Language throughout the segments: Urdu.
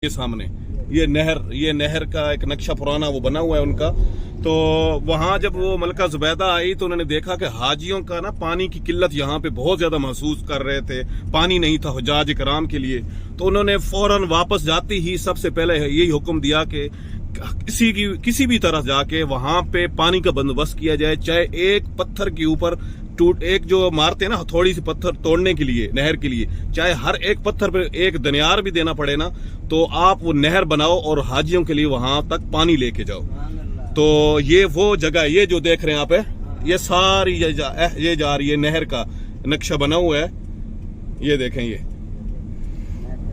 یہ سامنے یہ نہر کا ایک نقشہ پرانا وہ بنا ہوا ہے ان کا. تو وہاں جب وہ ملکہ زبیدہ آئی تو انہوں نے دیکھا کہ حاجیوں کا نا پانی کی قلت یہاں پہ بہت زیادہ محسوس کر رہے تھے. پانی نہیں تھا حجاج کرام کے لیے. تو انہوں نے فوراً واپس جاتی ہی سب سے پہلے یہی حکم دیا کہ کسی بھی طرح جا کے وہاں پہ پانی کا بندوبست کیا جائے, چاہے ایک پتھر کے اوپر ایک جو مارتے ہیں نا تھوڑی سی پتھر توڑنے کے لیے نہر کے لیے, چاہے ہر ایک پتھر پہ ایک دنیار بھی دینا پڑے نا, تو آپ وہ نہر بناؤ اور حاجیوں کے لیے وہاں تک پانی لے کے جاؤ. تو یہ وہ جگہ ہے, یہ جو دیکھ رہے ہیں آپ, یہ ساری یہ جا رہی ہے نہر کا نقشہ بنا ہوا ہے. یہ دیکھیں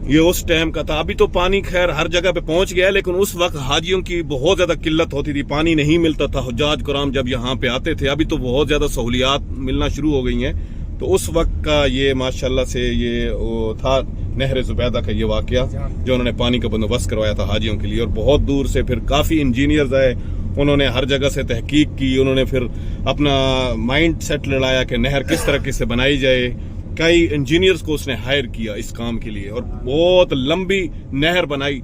یہ اس ٹائم کا تھا. ابھی تو پانی خیر ہر جگہ پہ پہنچ گیا ہے, لیکن اس وقت حاجیوں کی بہت زیادہ قلت ہوتی تھی, پانی نہیں ملتا تھا. حجاج کرام جب یہاں پہ آتے تھے, ابھی تو بہت زیادہ سہولیات ملنا شروع ہو گئی ہیں. تو اس وقت کا یہ ماشاءاللہ سے یہ وہ تھا نہر زبیدہ کا یہ واقعہ, جو انہوں نے پانی کا بندوبست کروایا تھا حاجیوں کے لیے. اور بہت دور سے پھر کافی انجینئرز آئے, انہوں نے ہر جگہ سے تحقیق کی, انہوں نے پھر اپنا مائنڈ سیٹ لڑایا کہ نہر کس طرح سے بنائی جائے. کئی انجینئرز کو اس نے ہائر کیا اس کام کے لیے, اور بہت لمبی نہر بنائی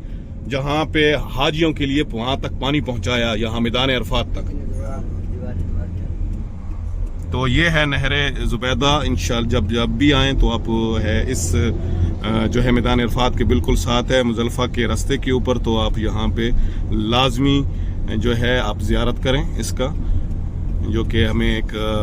جہاں پہ حاجیوں کے لیے وہاں تک پانی پہنچایا, یہاں میدان عرفات تک. تو یہ ہے نہر زبیدہ. انشاءاللہ جب بھی آئیں تو آپ ہے اس جو ہے میدان عرفات کے بالکل ساتھ ہے, مزدلفہ کے راستے کے اوپر. تو آپ یہاں پہ لازمی جو ہے آپ زیارت کریں اس کا, جو کہ ہمیں ایک